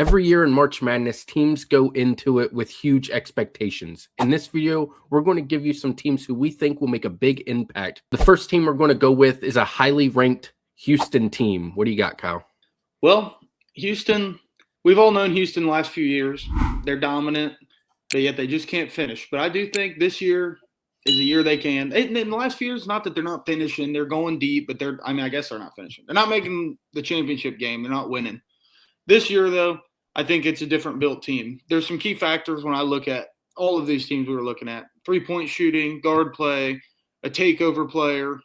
Every year in March Madness, teams go into it with huge expectations. In this video, we're going to give you some teams who we think will make a big impact. The first team we're going to go with is a highly ranked Houston team. What do you got, Kyle? Well, Houston, we've all known Houston the last few years. They're dominant, but yet they just can't finish. But I do think this year is a year they can. In the last few years, not that they're not finishing. They're going deep, but I guess they're not finishing. They're not making the championship game. They're not winning. This year, though, I think it's a different built team. There's some key factors when I look at all of these teams we were looking at. 3-point shooting, guard play, a takeover player,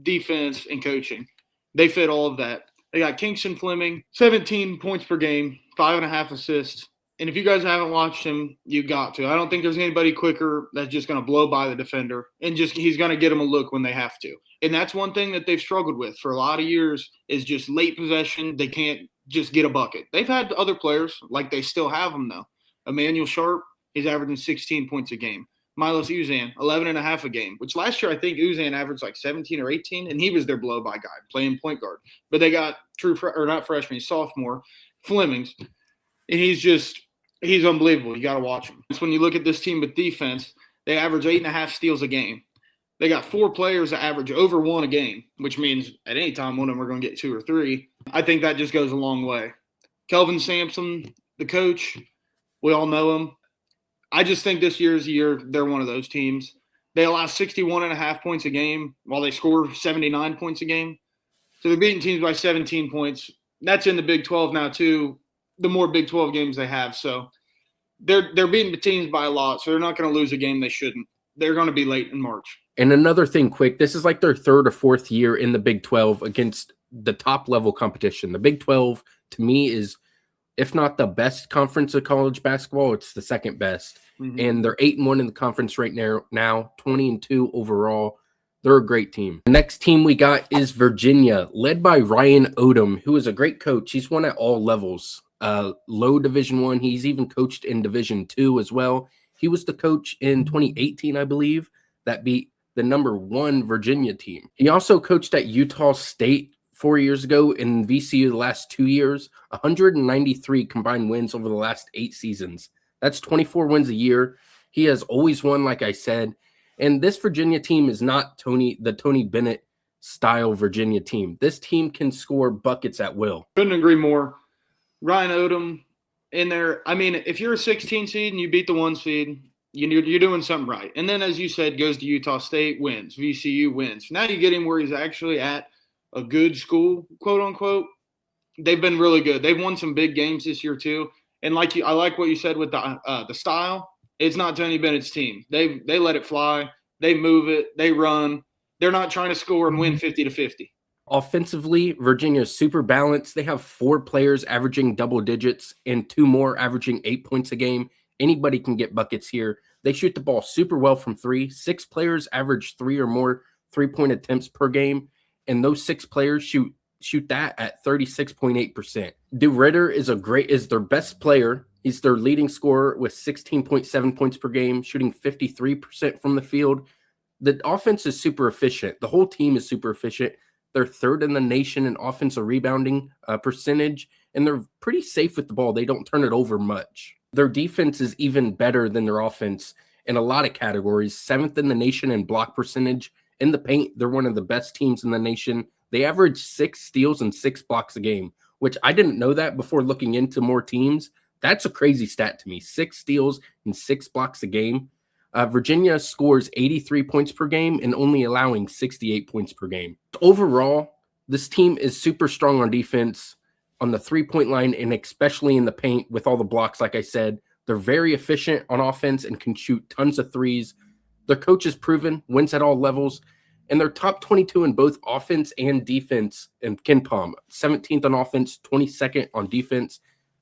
defense, and coaching. They fit all of that. They got Kingston Fleming, 17 points per game, 5.5 assists. And if you guys haven't watched him, you got to. I don't think there's anybody quicker that's just going to blow by the defender. And he's going to get them a look when they have to. And that's one thing that they've struggled with for a lot of years is just late possession. They can't just get a bucket. They've had other players, like they still have them, though. Emmanuel Sharp, he's averaging 16 points a game. Milos Uzan, 11.5 a game, which last year I think Uzan averaged like 17 or 18, and he was their blow-by guy, playing point guard. But they got he's sophomore, Flemings, and he's unbelievable. You got to watch him. It's when you look at this team with defense, they average 8.5 steals a game. They got 4 players that average over 1 a game, which means at any time one of them are going to get 2 or 3. I think that just goes a long way. Kelvin Sampson, the coach, we all know him. I just think this year's the year they're one of those teams. They allow 61.5 points a game while they score 79 points a game. So they're beating teams by 17 points. That's in the Big 12 now, too, the more Big 12 games they have. So they're beating the teams by a lot, so they're not going to lose a game they shouldn't. They're going to be late in March. And another thing quick, this is like their 3rd or 4th year in the Big 12 against the top level competition. The Big 12 to me is, if not the best conference of college basketball, it's the second best. Mm-hmm. And they're 8-1 in the conference right now, 20-2 overall. They're a great team. The next team we got is Virginia, led by Ryan Odom, who is a great coach. He's won at all levels. Low Division I. He's even coached in Division II as well. He was the coach in 2018, I believe, that beat the number 1 Virginia team. He also coached at Utah State 4 years ago, in VCU the last 2 years, 193 combined wins over the last 8 seasons. That's 24 wins a year. He has always won, like I said. And this Virginia team is not the Tony Bennett style Virginia team. This team can score buckets at will. Couldn't agree more. Ryan Odom in there. I mean, if you're a 16 seed and you beat the 1 seed, you're doing something right. And then, as you said, goes to Utah State, wins. VCU wins. Now you get him where he's actually at a good school, quote unquote. They've been really good. They've won some big games this year too. And I like what you said with the style. It's not Tony Bennett's team. They let it fly. They move it. They run. They're not trying to score and win 50-50. Offensively, Virginia is super balanced. They have 4 players averaging double digits and 2 more averaging 8 points a game. Anybody can get buckets here. They shoot the ball super well from 3. 6 players average 3 or more 3-point attempts per game. And those 6 players shoot that at 36.8%. DeRidder is their best player. He's their leading scorer with 16.7 points per game, shooting 53% from the field. The offense is super efficient. The whole team is super efficient. They're 3rd in the nation in offensive rebounding percentage, and they're pretty safe with the ball. They don't turn it over much. Their defense is even better than their offense in a lot of categories. 7th in the nation in block percentage. In the paint, they're one of the best teams in the nation. They average 6 steals and 6 blocks a game, which I didn't know that before looking into more teams. That's a crazy stat to me. 6 steals and 6 blocks a game. Virginia scores 83 points per game and only allowing 68 points per game. Overall, this team is super strong on defense, on the 3-point line, and especially in the paint with all the blocks, like I said. They're very efficient on offense and can shoot tons of threes. Their coach is proven, wins at all levels, and they're top 22 in both offense and defense in KenPom. 17th on offense, 22nd on defense.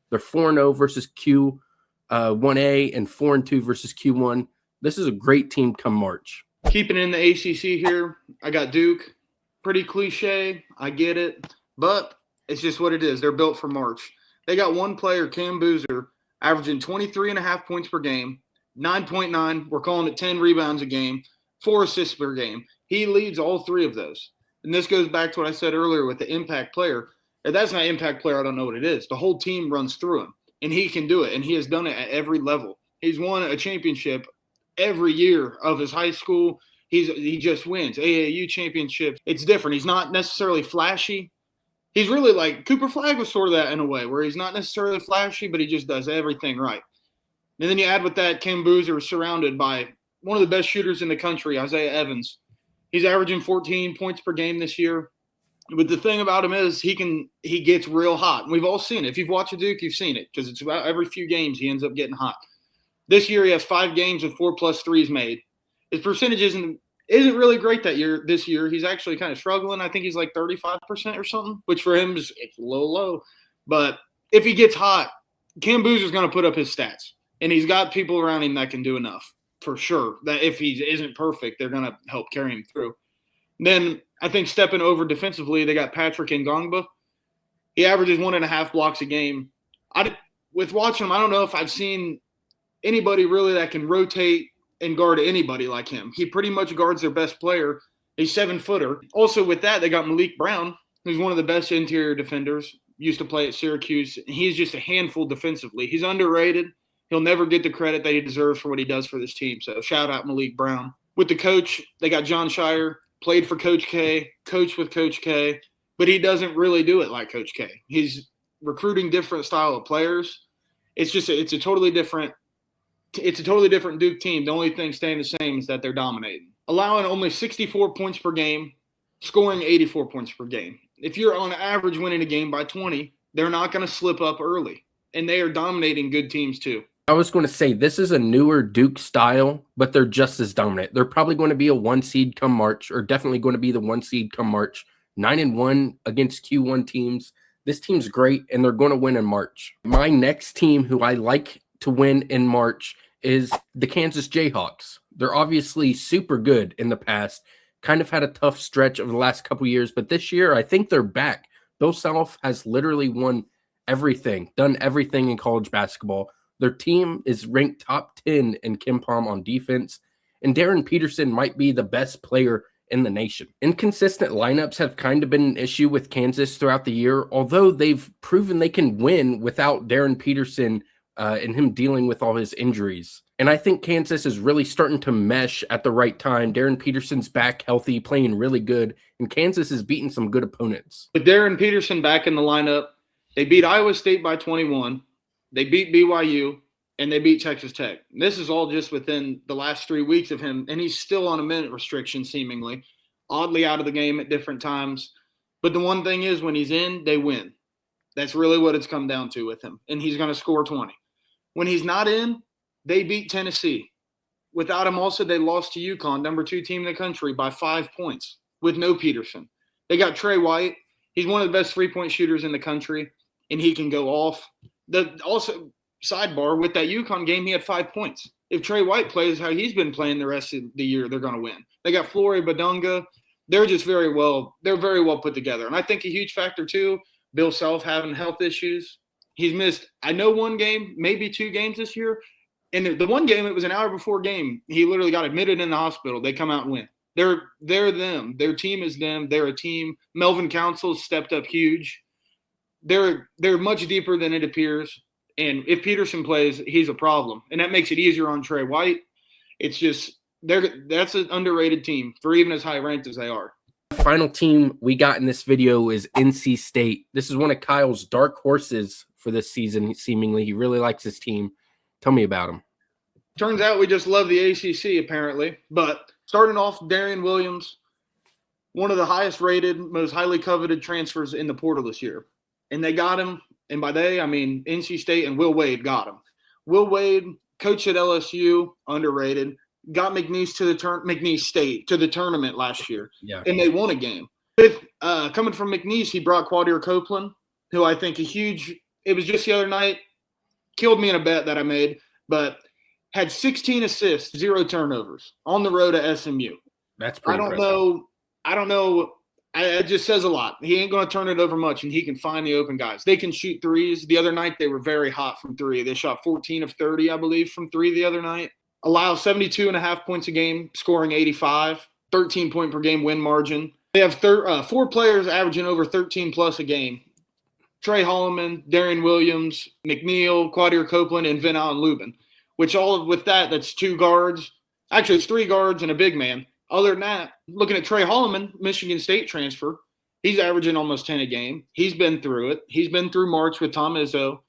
They're 4-0 versus Q1A and 4-2 versus Q1. This is a great team come March. Keeping in the ACC here, I got Duke. Pretty cliche, I get it, but it's just what it is. They're built for March. They got 1 player, Cam Boozer, averaging 23.5 points per game, 9.9. We're calling it 10 rebounds a game, 4 assists per game. He leads all 3 of those. And this goes back to what I said earlier with the impact player. If that's not an impact player, I don't know what it is. The whole team runs through him. and he can do it, and he has done it at every level. He's won a championship every year of his high school. He just wins AAU championships. It's different. He's not necessarily flashy. He's really like Cooper Flagg was sort of that in a way, where he's not necessarily flashy, but he just does everything right. And then you add with that, Kim Boozer is surrounded by one of the best shooters in the country, Isaiah Evans. He's averaging 14 points per game this year. But the thing about him is he gets real hot. And we've all seen it. If you've watched Duke, you've seen it, because it's about every few games he ends up getting hot. This year he has 5 games with 4+ threes made. His percentage isn't really great this year. He's actually kind of struggling. I think he's like 35% or something, which for him is it's low. But if he gets hot, Cam Boozer's going to put up his stats. And he's got people around him that can do enough, for sure. That if he isn't perfect, they're going to help carry him through. Then I think stepping over defensively, they got Patrick Ngongba. He averages 1.5 blocks a game. With watching him, I don't know if I've seen anybody really that can rotate and guard anybody like him. He pretty much guards their best player. He's 7-footer. Also with that, they got Malik Brown, who's one of the best interior defenders, used to play at Syracuse. He's just a handful defensively. He's underrated. He'll never get the credit that he deserves for what he does for this team. So shout out Malik Brown. With the coach, they got John Shire, played for Coach K, coached with Coach K, but he doesn't really do it like Coach K. He's recruiting different style of players. It's a totally different Duke team. The only thing staying the same is that they're dominating. Allowing only 64 points per game, scoring 84 points per game. If you're on average winning a game by 20, they're not going to slip up early. And they are dominating good teams too. I was going to say, this is a newer Duke style, but they're just as dominant. They're probably going to be a 1 seed come March, or definitely going to be the 1 seed come March. 9-1 against Q1 teams. This team's great, and they're going to win in March. My next team who I like to win in March is the Kansas Jayhawks. They're obviously super good in the past, kind of had a tough stretch over the last couple years, but this year I think they're back. Bill Self has literally won everything, done everything in college basketball. Their team is ranked top 10 in KenPom on defense, and Darren Peterson might be the best player in the nation. Inconsistent lineups have kind of been an issue with Kansas throughout the year, although they've proven they can win without Darren Peterson and him dealing with all his injuries. And I think Kansas is really starting to mesh at the right time. Darren Peterson's back healthy, playing really good, and Kansas is beating some good opponents. With Darren Peterson back in the lineup, they beat Iowa State by 21. They beat BYU, and they beat Texas Tech. And this is all just within the last 3 weeks of him, and he's still on a minute restriction seemingly, oddly out of the game at different times. But the one thing is, when he's in, they win. That's really what it's come down to with him, and he's going to score 20. When he's not in, they beat Tennessee. Without him also, they lost to UConn, number 2 team in the country, by 5 points with no Peterson. They got Trey White. He's one of the best three-point shooters in the country, and he can go off. Also, sidebar, with that UConn game, he had 5 points. If Trey White plays how he's been playing the rest of the year, they're going to win. They got Flory Badunga. They're just very well put together. And I think a huge factor, too, Bill Self having health issues. He's missed, I know, 1 game, maybe 2 games this year. And the one game, it was an hour before game. He literally got admitted in the hospital. They come out and win. They're them. Their team is them. They're a team. Melvin Council's stepped up huge. They're much deeper than it appears. And if Peterson plays, he's a problem. And that makes it easier on Trey White. It's just that's an underrated team for even as high ranked as they are. The final team we got in this video is NC State. This is one of Kyle's dark horses for this season, seemingly. He really likes his team. Tell me about him. Turns out we just love the ACC, apparently. But starting off, Darian Williams, one of the highest rated, most highly coveted transfers in the portal this year. And they got him. And by they, I mean NC State and Will Wade got him. Will Wade, coach at LSU, underrated, got McNeese State to the tournament last year. Yeah. And they won a game. With coming from McNeese, he brought Quadir Copeland, who I think it was just the other night, killed me in a bet that I made, but had 16 assists, 0 turnovers on the road to SMU. That's pretty impressive. I don't know. It just says a lot. He ain't going to turn it over much, and he can find the open guys. They can shoot threes. The other night, they were very hot from 3. They shot 14 of 30, I believe, from 3 the other night. Allow 72.5 points a game, scoring 85, 13-point per game win margin. They have 4 players averaging over 13-plus a game. Trey Holloman, Darian Williams, McNeil, Quadir Copeland, and Vin Allen Lubin, which all with that's 2 guards. Actually, it's 3 guards and a big man. Other than that, looking at Trey Holloman, Michigan State transfer, he's averaging almost 10 a game. He's been through it. He's been through March with Tom Izzo.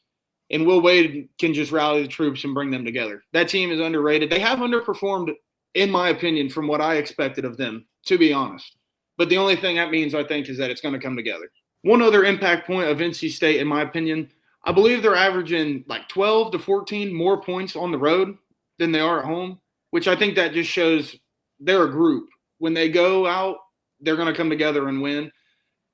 And Will Wade can just rally the troops and bring them together. That team is underrated. They have underperformed, in my opinion, from what I expected of them, to be honest. But the only thing that means, I think, is that it's going to come together. One other impact point of NC State, in my opinion, I believe they're averaging like 12 to 14 more points on the road than they are at home, which I think that just shows they're a group. When they go out, they're going to come together and win.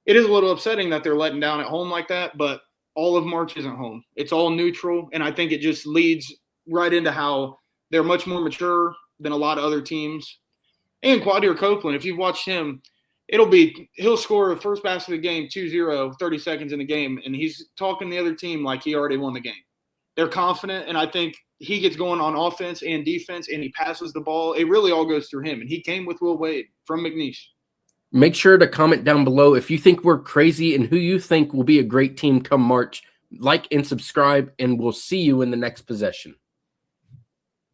It is a little upsetting that they're letting down at home like that, but all of March isn't home. It's all neutral, and I think it just leads right into how they're much more mature than a lot of other teams. And Quadir Copeland, if you've watched him, he'll score the first basket of the game 2-0, 30 seconds in the game, and he's talking the other team like he already won the game. They're confident, and I think he gets going on offense and defense, and he passes the ball. It really all goes through him, and he came with Will Wade from McNeese. Make sure to comment down below if you think we're crazy and who you think will be a great team come March. Like and subscribe, and we'll see you in the next possession.